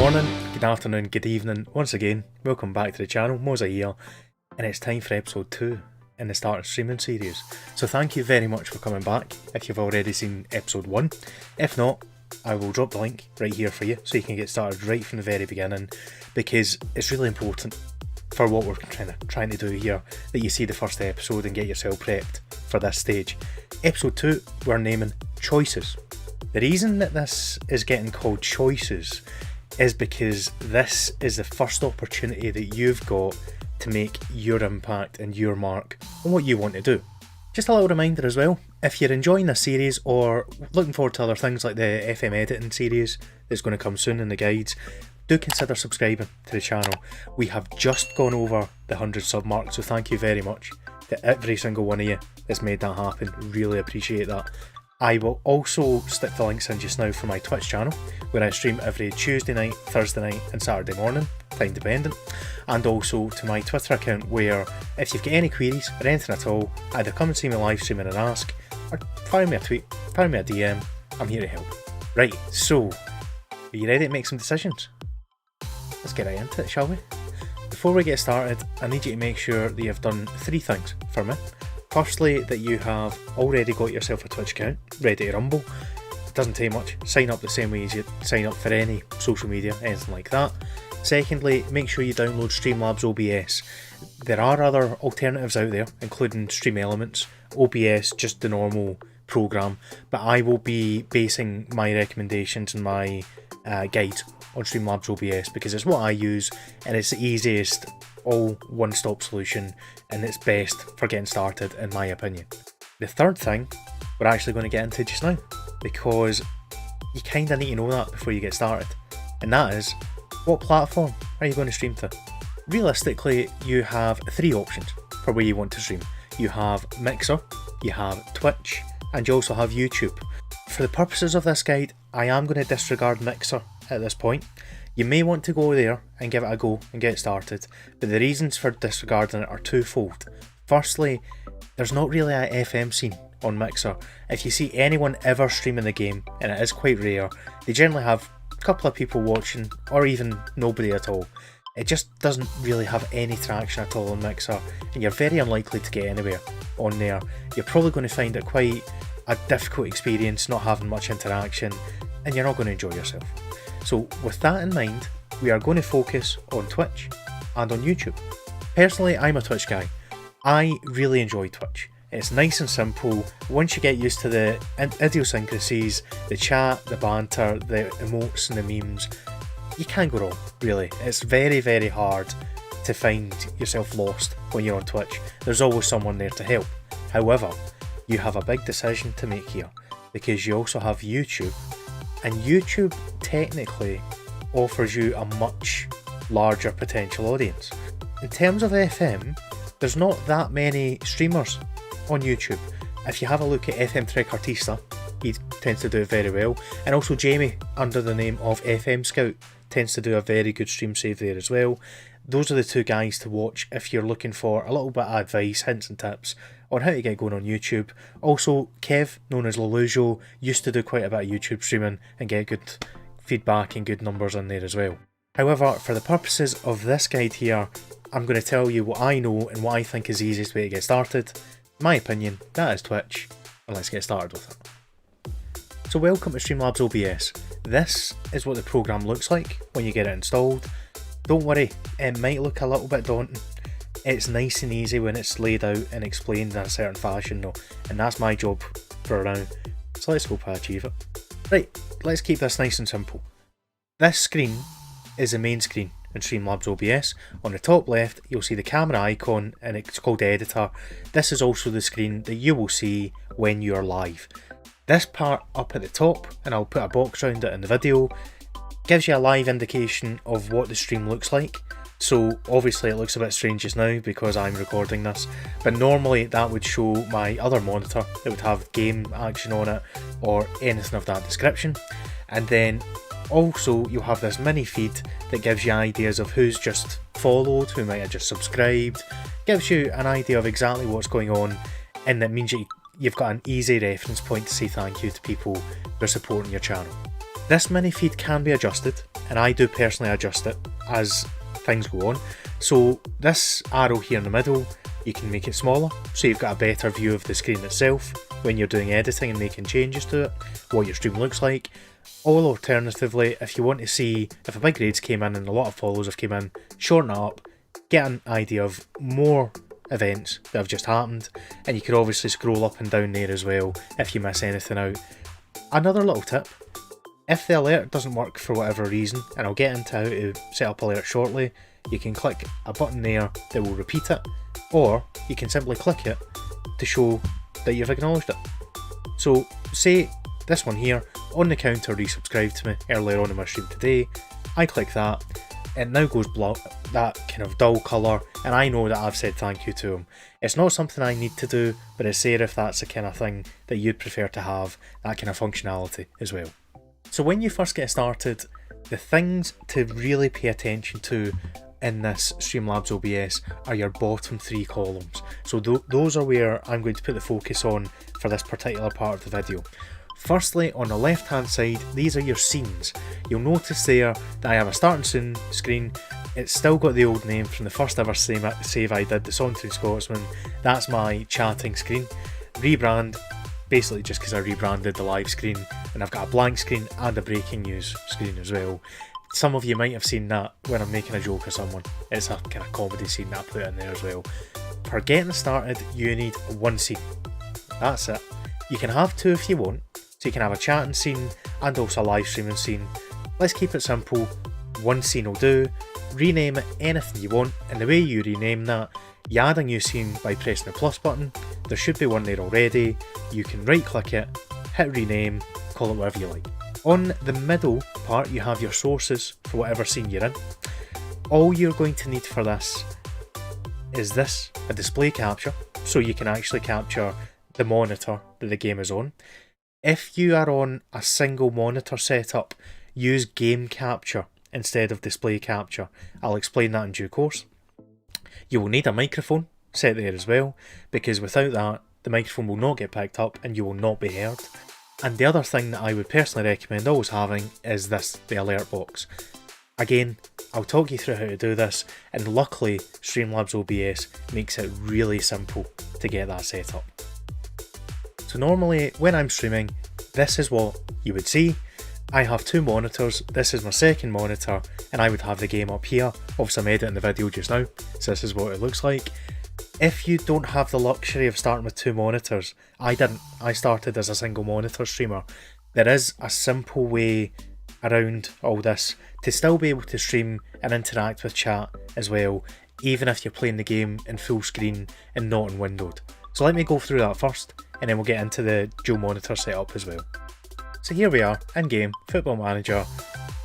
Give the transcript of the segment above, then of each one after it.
morning, good afternoon, good evening. Once again, welcome back to the channel. Mozza here, and it's time for episode 2 in the start of streaming series. So thank you very much for coming back if you've already seen episode 1. If not, I will drop the link right here for you so you can get started right from the very beginning, because it's really important for what we're trying to do here that you see the first episode and get yourself prepped for this stage. Episode 2 we're naming Choices. The reason that this is getting called Choices is because this is the first opportunity that you've got to make your impact and your mark on what you want to do. Just a little reminder as well, if you're enjoying this series or looking forward to other things like the FM editing series that's going to come soon in the guides, do consider subscribing to the channel. We have just gone over the 100 sub mark, so thank you very much to every single one of you that's made that happen. Really appreciate that. I will also stick the links in just now for my Twitch channel, where I stream every Tuesday night, Thursday night and Saturday morning, time dependent, and also to my Twitter account, where if you've got any queries or anything at all, either come and see me live streaming and ask, or fire me a tweet, fire me a DM, I'm here to help. Right, so, are you ready to make some decisions? Let's get right into it, shall we? Before we get started, I need you to make sure that you've done 3 things for me. Firstly, that you have already got yourself a Twitch account ready to rumble. It doesn't take much. Sign up the same way as you sign up for any social media, anything like that. Secondly, make sure you download Streamlabs OBS. There are other alternatives out there, including Stream Elements, OBS, just the normal program, but I will be basing my recommendations and my guides on Streamlabs OBS because it's what I use and it's the easiest all one-stop solution and it's best for getting started in my opinion. The third thing we're actually going to get into just now, because you kind of need to know that before you get started, and that is, what platform are you going to stream to? Realistically, you have 3 options for where you want to stream. You have Mixer, you have Twitch, and you also have YouTube. For the purposes of this guide, I am going to disregard Mixer at this point. You may want to go there and give it a go and get started, but the reasons for disregarding it are twofold. Firstly, there's not really an FM scene on Mixer. If you see anyone ever streaming the game, and it is quite rare, they generally have a couple of people watching or even nobody at all. It just doesn't really have any traction at all on Mixer, and you're very unlikely to get anywhere on there. You're probably going to find it quite a difficult experience, not having much interaction, and you're not going to enjoy yourself. So with that in mind, we are going to focus on Twitch and on YouTube. Personally, I'm a Twitch guy. I really enjoy Twitch. It's nice and simple. Once you get used to the idiosyncrasies, the chat, the banter, the emotes and the memes, you can't go wrong, really. It's very, very hard to find yourself lost when you're on Twitch. There's always someone there to help. However, you have a big decision to make here, because you also have YouTube, and YouTube technically offers you a much larger potential audience. In terms of FM, there's not that many streamers on YouTube. If you have a look at FM Trick Artista, he tends to do it very well, and also Jamie under the name of FM Scout tends to do a very good stream save there as well. Those are the 2 guys to watch if you're looking for a little bit of advice, hints and tips on how to get going on YouTube. Also, Kev, known as Lelujo, used to do quite a bit of YouTube streaming and get good feedback and good numbers in there as well. However, for the purposes of this guide here, I'm going to tell you what I know and what I think is the easiest way to get started. In my opinion, that is Twitch, and let's get started with it. So welcome to Streamlabs OBS. This is what the program looks like when you get it installed. Don't worry, it might look a little bit daunting. It's nice and easy when it's laid out and explained in a certain fashion though, and that's my job for now, so let's hope I achieve it. Right, let's keep this nice and simple. This screen is the main screen in Streamlabs OBS. On the top left you'll see the camera icon and it's called Editor. This is also the screen that you will see when you're live. This part up at the top, and I'll put a box around it in the video, gives you a live indication of what the stream looks like. So obviously it looks a bit strange just now because I'm recording this, but normally that would show my other monitor that would have game action on it or anything of that description. And then also you'll have this mini feed that gives you ideas of who's just followed, who might have just subscribed, gives you an idea of exactly what's going on, and that means you've got an easy reference point to say thank you to people who are supporting your channel. This mini feed can be adjusted, and I do personally adjust it as things go on. So this arrow here in the middle, you can make it smaller, so you've got a better view of the screen itself when you're doing editing and making changes to it, what your stream looks like. Or alternatively, if you want to see if a big raids came in and a lot of follows have came in, shorten it up, get an idea of more events that have just happened, and you could obviously scroll up and down there as well if you miss anything out. Another little tip, if the alert doesn't work for whatever reason, and I'll get into how to set up alert shortly, you can click a button there that will repeat it, or you can simply click it to show that you've acknowledged it. So say this one here, on the counter resubscribed to me earlier on in my stream today, I click that, it now goes that kind of dull colour, and I know that I've said thank you to him. It's not something I need to do, but it's there if that's the kind of thing that you'd prefer to have, that kind of functionality as well. So when you first get started, the things to really pay attention to in this Streamlabs OBS are your bottom 3 columns. So those are where I'm going to put the focus on for this particular part of the video. Firstly, on the left hand side, these are your scenes. You'll notice there that I have a starting soon screen. It's still got the old name from the first ever save I did, the Sauntering Scotsman. That's my chatting screen. Rebrand, basically just because I rebranded the live screen, and I've got a blank screen and a breaking news screen as well. Some of you might have seen that when I'm making a joke of someone. It's a kind of comedy scene that I put in there as well. For getting started, you need one scene. That's it. You can have 2 if you want. So you can have a chatting scene and also a live streaming scene. Let's keep it simple. One scene will do. Rename it anything you want, and the way you rename that, you add a new scene by pressing the plus button. There should be one there already. You can right click it, hit rename, call it whatever you like. On the middle part you have your sources for whatever scene you're in. All you're going to need for this is this, a display capture, so you can actually capture the monitor that the game is on. If you are on a single monitor setup, use game capture instead of display capture. I'll explain that in due course. You will need a microphone set there as well, because without that, the microphone will not get picked up and you will not be heard. And the other thing that I would personally recommend always having is this, the alert box. Again, I'll talk you through how to do this, and luckily Streamlabs OBS makes it really simple to get that set up. So normally when I'm streaming, this is what you would see. I have 2 monitors, this is my second monitor, and I would have the game up here. Obviously I'm editing the video just now, so this is what it looks like. If you don't have the luxury of starting with 2 monitors, I didn't, I started as a single monitor streamer. There is a simple way around all this to still be able to stream and interact with chat as well, even if you're playing the game in full screen and not in windowed. So let me go through that first, and then we'll get into the dual monitor setup as well. So here we are, in game, Football Manager.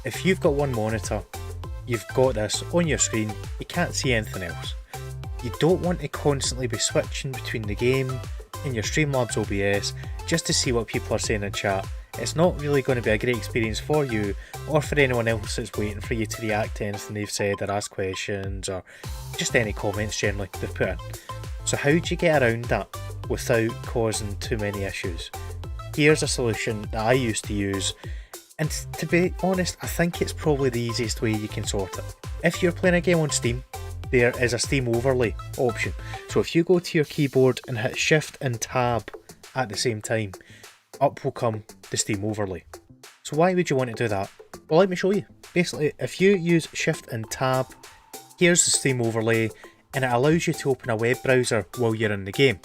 If you've got one monitor, you've got this on your screen, you can't see anything else. You don't want to constantly be switching between the game and your Streamlabs OBS just to see what people are saying in chat. It's not really going to be a great experience for you or for anyone else that's waiting for you to react to anything they've said or ask questions or just any comments generally they've put in. So how do you get around that without causing too many issues? Here's a solution that I used to use, and to be honest, I think it's probably the easiest way you can sort it. If you're playing a game on Steam, there is a Steam overlay option. So if you go to your keyboard and hit Shift and Tab at the same time, up will come the Steam overlay. So why would you want to do that? Well, let me show you. Basically, if you use Shift and Tab, here's the Steam overlay, and it allows you to open a web browser while you're in the game.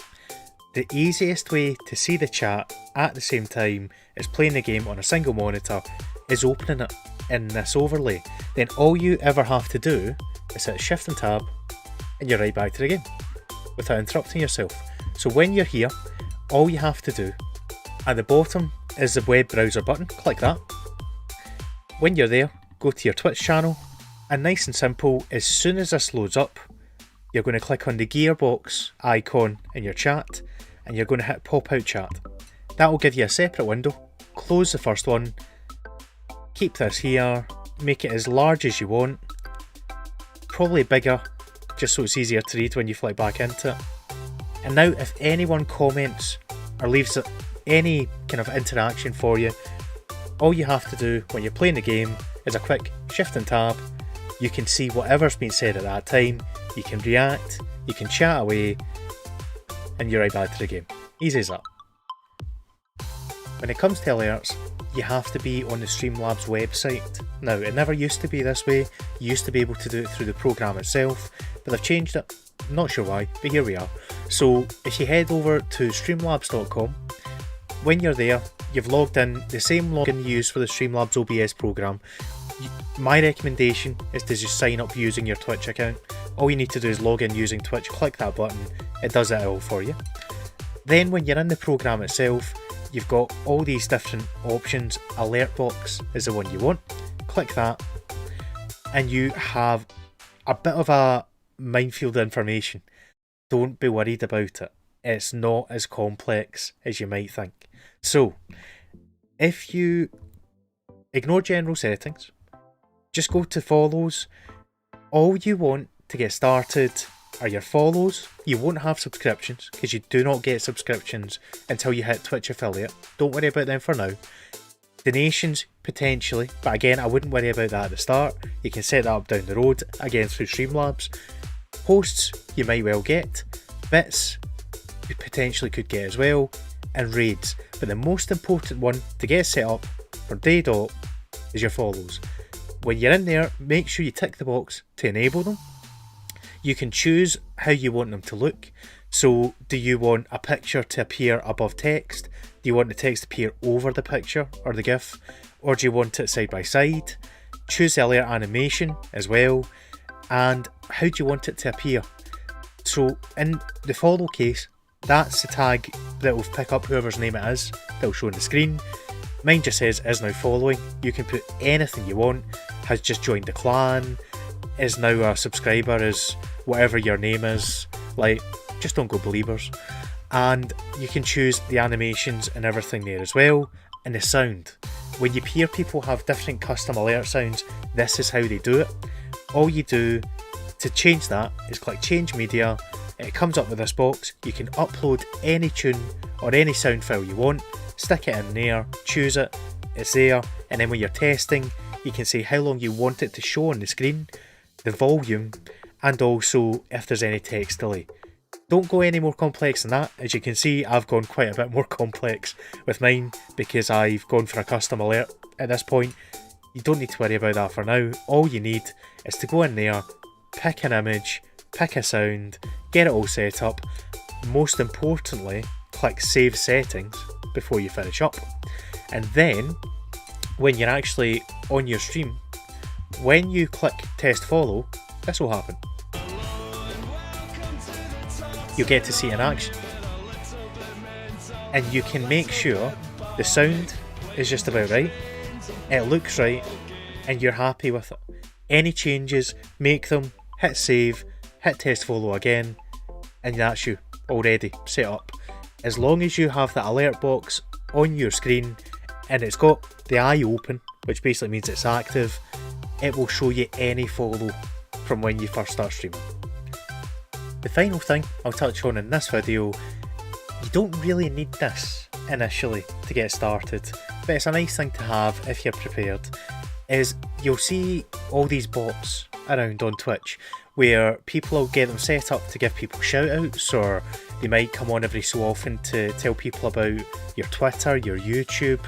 The easiest way to see the chat at the same time as playing the game on a single monitor is opening it in this overlay. Then all you ever have to do is hit Shift and Tab and you're right back to the game without interrupting yourself. So when you're here, all you have to do, at the bottom is the web browser button, click that. When you're there, go to your Twitch channel, and nice and simple, as soon as this loads up, you're going to click on the gearbox icon in your chat and you're going to hit pop out chat. That will give you a separate window. Close the first one, keep this here, make it as large as you want, probably bigger just so it's easier to read when you flick back into it. And now if anyone comments or leaves any kind of interaction for you, all you have to do when you're playing the game is a quick shift and tab. You can see whatever's been said at that time, you can react, you can chat away, and you're right back to the game. Easy as that. When it comes to alerts, you have to be on the Streamlabs website. Now, it never used to be this way. You used to be able to do it through the program itself, but they've changed it. I'm not sure why, but here we are. So if you head over to streamlabs.com, when you're there, you've logged in, the same login you use for the Streamlabs OBS program. My recommendation is to just sign up using your Twitch account. All you need to do is log in using Twitch, click that button, it does it all for you. Then when you're in the program itself, you've got all these different options. Alert box is the one you want. Click that, and you have a bit of a minefield of information. Don't be worried about it. It's not as complex as you might think. So, if you ignore general settings, just go to follows. All you want to get started are your follows. You won't have subscriptions because you do not get subscriptions until you hit Twitch affiliate. Don't worry about them for now. Donations, potentially, but again, I wouldn't worry about that at the start. You can set that up down the road, again through Streamlabs. Posts, you might well get. Bits, you potentially could get as well. And raids. But the most important one to get set up for day dot is your follows. When you're in there, make sure you tick the box to enable them. You can choose how you want them to look. So do you want a picture to appear above text? Do you want the text to appear over the picture or the GIF? Or do you want it side by side? Choose the alert animation as well. And how do you want it to appear? So in the follow case, that's the tag that will pick up whoever's name it is that will show on the screen. Mine just says is now following. You can put anything you want. Has just joined the clan, is now a subscriber, is whatever your name is. Like, just don't go believers. And you can choose the animations and everything there as well. And the sound. When you hear people have different custom alert sounds, this is how they do it. All you do to change that is click change media. It comes up with this box. You can upload any tune or any sound file you want, stick it in there, choose it, it's there, and then when you're testing, you can say how long you want it to show on the screen, the volume, and also if there's any text delay. Don't go any more complex than that. As you can see, I've gone quite a bit more complex with mine because I've gone for a custom alert at this point. You don't need to worry about that for now. All you need is to go in there, pick an image, pick a sound, get it all set up. Most importantly, click save settings before you finish up. And then, when you're actually on your stream, when you click test follow, this will happen. You'll get to see in action. And you can make sure the sound is just about right, it looks right, and you're happy with it. Any changes, make them, hit save, hit test follow again, and that's you already set up. As long as you have that alert box on your screen and it's got the eye open, which basically means it's active, it will show you any follow from when you first start streaming. The final thing I'll touch on in this video, you don't really need this initially to get started, but it's a nice thing to have if you're prepared, is you'll see all these bots around on Twitch where people will get them set up to give people shout outs, or they might come on every so often to tell people about your Twitter, your YouTube.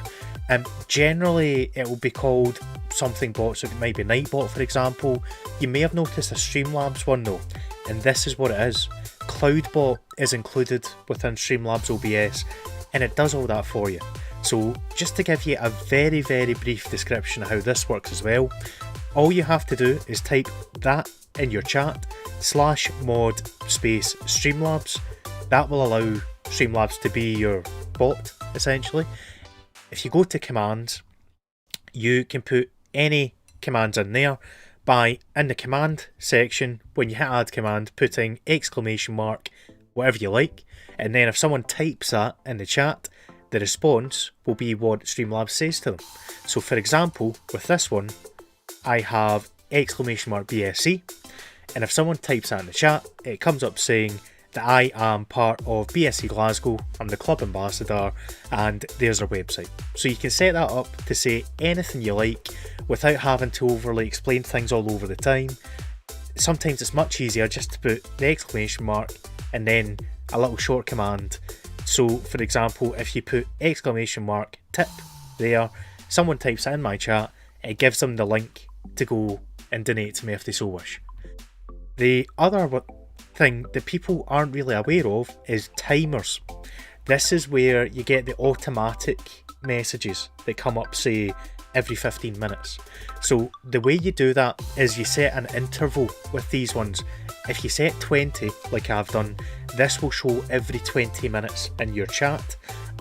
Generally it will be called something bot, so it might be Nightbot for example. You may have noticed a Streamlabs one though, and this is what it is. Cloudbot is included within Streamlabs OBS and it does all that for you. So just to give you a very brief description of how this works as well, all you have to do is type that in your chat, /mod space Streamlabs. That will allow Streamlabs to be your bot essentially. If you go to commands, you can put any commands in there by, in the command section, when you hit add command, putting exclamation mark, whatever you like, and then if someone types that in the chat, the response will be what Streamlabs says to them. So for example, with this one, I have exclamation mark BSC, and if someone types that in the chat, it comes up saying, that I am part of BSC Glasgow, I'm the club ambassador, and there's our website. So you can set that up to say anything you like without having to overly explain things all over the time. Sometimes it's much easier just to put the exclamation mark and then a little short command. So for example, if you put exclamation mark tip there, someone types it in my chat, it gives them the link to go and donate to me if they so wish. The other thing that people aren't really aware of is timers. This is where you get the automatic messages that come up, say, every 15 minutes. So the way you do that is you set an interval with these ones. If you set 20, like I've done, this will show every 20 minutes in your chat,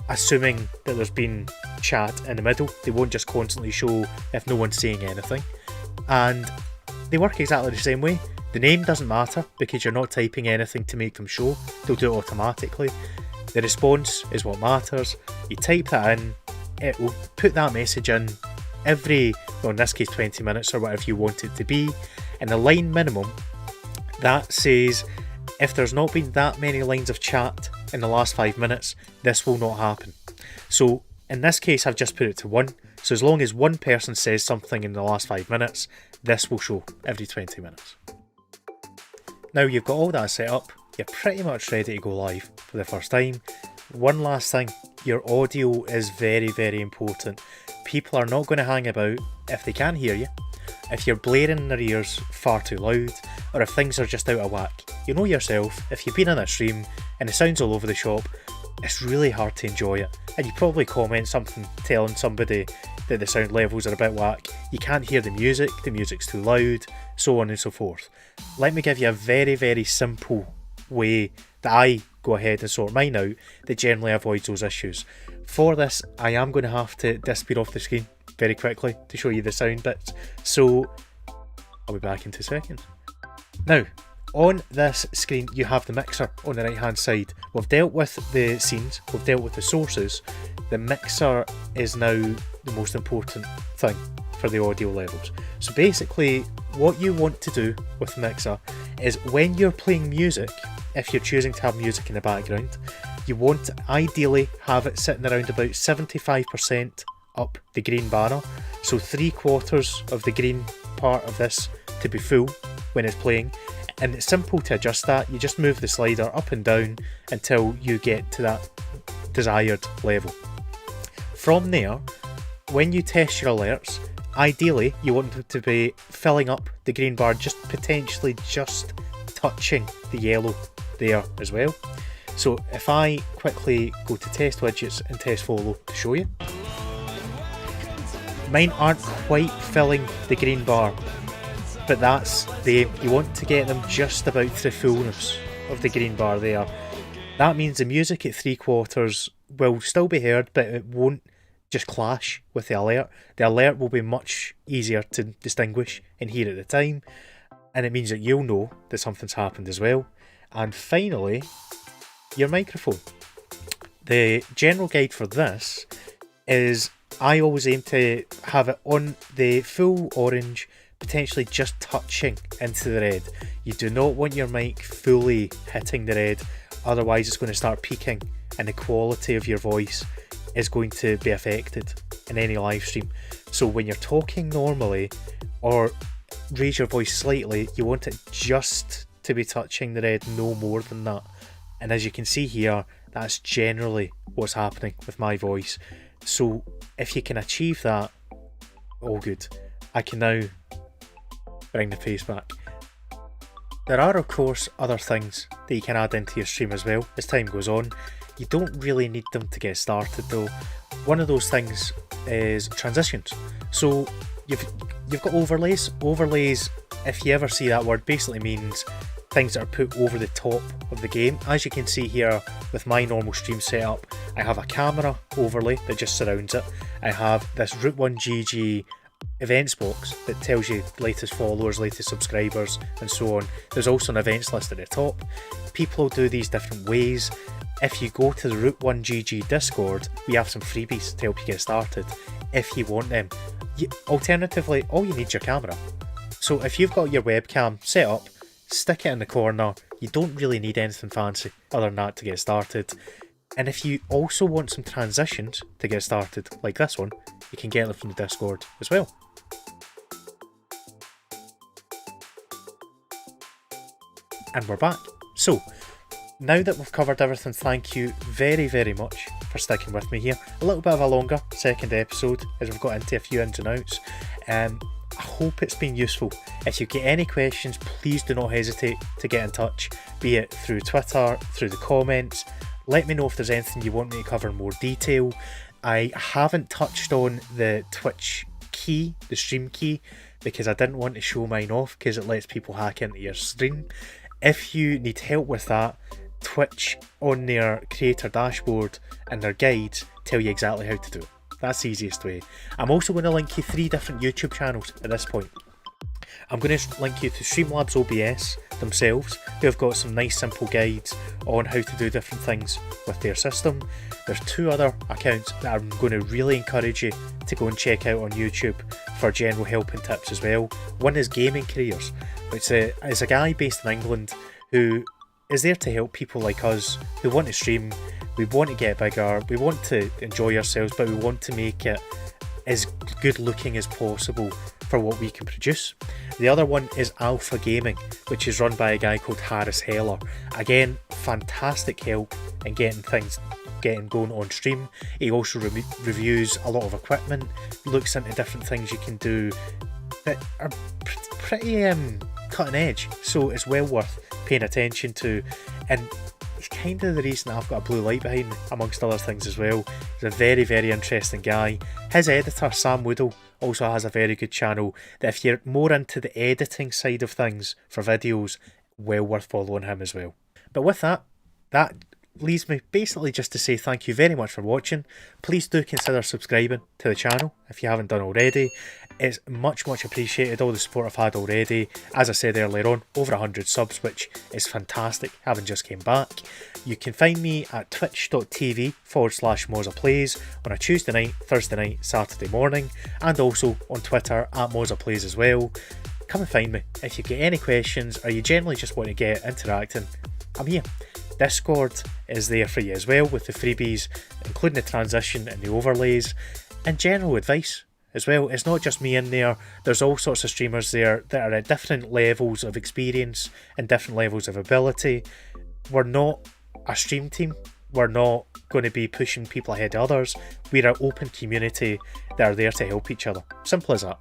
assuming that there's been chat in the middle. They won't just constantly show if no one's saying anything. And they work exactly the same way. The name doesn't matter because you're not typing anything to make them show. They'll do it automatically. The response is what matters. You type that in, it will put that message in every, well in this case 20 minutes or whatever you want it to be. And the line minimum, that says if there's not been that many lines of chat in the last 5 minutes, this will not happen. So in this case I've just put it to 1. So as long as one person says something in the last 5 minutes, this will show every 20 minutes. Now you've got all that set up, you're pretty much ready to go live for the first time. One last thing, your audio is very, very important. People are not going to hang about if they can't hear you, if you're blaring in their ears far too loud, or if things are just out of whack. You know yourself, if you've been on a stream and the sound's all over the shop, it's really hard to enjoy it. And you probably comment something telling somebody that the sound levels are a bit whack, you can't hear the music's too loud, so on and so forth. Let me give you a very, very simple way that I go ahead and sort mine out that generally avoids those issues. For this, I am going to have to disappear off the screen very quickly to show you the sound bits, so I'll be back in 2 seconds. Now, on this screen you have the mixer on the right hand side. We've dealt with the scenes, we've dealt with the sources. The mixer is now the most important thing for the audio levels. So basically what you want to do with the mixer is when you're playing music, if you're choosing to have music in the background, you want to ideally have it sitting around about 75% up the green banner. So 3/4 of the green part of this to be full when it's playing. And it's simple to adjust that. You just move the slider up and down until you get to that desired level. From there, when you test your alerts, ideally you want it to be filling up the green bar, just potentially just touching the yellow there as well. So if I quickly go to test widgets and test follow to show you, mine aren't quite filling the green bar, but that's the aim. You want to get them just about to the fullness of the green bar there. That means the music at 3/4 will still be heard, but it won't just clash with the alert. The alert will be much easier to distinguish and hear at the time, and it means that you'll know that something's happened as well. And finally, your microphone. The general guide for this is I always aim to have it on the full orange, potentially just touching into the red. You do not want your mic fully hitting the red, otherwise it's going to start peaking and the quality of your voice is going to be affected in any live stream. So when you're talking normally or raise your voice slightly, you want it just to be touching the red, no more than that. And as you can see here, that's generally what's happening with my voice. So if you can achieve that, all good. I can now bring the face back. There are of course other things that you can add into your stream as well as time goes on. You don't really need them to get started though. One of those things is transitions. So you've got overlays. Overlays, if you ever see that word, basically means things that are put over the top of the game. As you can see here with my normal stream setup, I have a camera overlay that just surrounds it. I have this Route 1 GG events box that tells you latest followers, latest subscribers and so on. There's also an events list at the top. People will do these different ways. If you go to the Route 1 GG Discord, we have some freebies to help you get started if you want them. Alternatively, all you need is your camera. So if you've got your webcam set up, stick it in the corner, You don't really need anything fancy other than that to get started. And if you also want some transitions to get started, like this one, you can get them from the Discord as well. And we're back. So, now that we've covered everything, thank you very, very much for sticking with me here. A little bit of a longer second episode as we've got into a few ins and outs. I hope it's been useful. If you get any questions, please do not hesitate to get in touch, be it through Twitter, through the comments. Let me know if there's anything you want me to cover in more detail. I haven't touched on the Twitch key, the stream key, because I didn't want to show mine off because it lets people hack into your stream. If you need help with that, Twitch on their creator dashboard and their guides tell you exactly how to do it. That's the easiest way. I'm also going to link you 3 different YouTube channels at this point. I'm going to link you to Streamlabs OBS themselves, who have got some nice simple guides on how to do different things with their system. There's 2 other accounts that I'm going to really encourage you to go and check out on YouTube for general help and tips as well. One is Gaming Careers, which is a guy based in England who is there to help people like us who want to stream. We want to get bigger, we want to enjoy ourselves, but we want to make it as good looking as possible for what we can produce. The other one is Alpha Gaming, which is run by a guy called Harris Heller. Again, fantastic help in getting going on stream. He also reviews a lot of equipment, looks into different things you can do that are pretty cutting edge, so it's well worth paying attention to. And it's kind of the reason I've got a blue light behind me, amongst other things as well. He's a very, very interesting guy. His editor, Sam Woodall, also has a very good channel that if you're more into the editing side of things for videos, well worth following him as well. But with that leaves me basically just to say thank you very much for watching. Please do consider subscribing to the channel if you haven't done already. It's much appreciated, all the support I've had already. As I said earlier on, over 100 subs, which is fantastic, having just came back. You can find me at twitch.tv/Mozza Plays on a Tuesday night, Thursday night, Saturday morning, and also on Twitter at Mozza Plays as well. Come and find me. If you get any questions or you generally just want to get interacting, I'm here. Discord is there for you as well, with the freebies, including the transition and the overlays, and general advice as well. It's not just me in there, there's all sorts of streamers there that are at different levels of experience and different levels of ability. We're not a stream team, we're not going to be pushing people ahead of others. We're an open community that are there to help each other. Simple as that.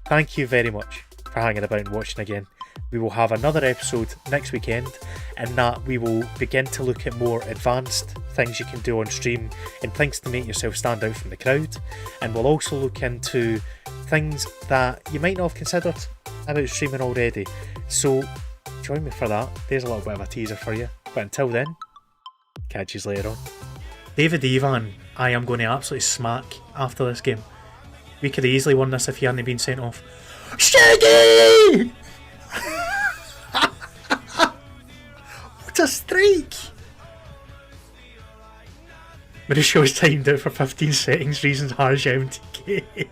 Thank you very much for hanging about and watching again. We will have another episode next weekend, and that we will begin to look at more advanced things you can do on stream and things to make yourself stand out from the crowd. And we'll also look into things that you might not have considered about streaming already. So join me for that. There's a little bit of a teaser for you. But until then, catch you later on. David Ivan, I am going to absolutely smack after this game. We could have easily won this if he hadn't been sent off. Shaggy! What a strike! Mauricio's timed out for 15 seconds, reasons harsh MTK.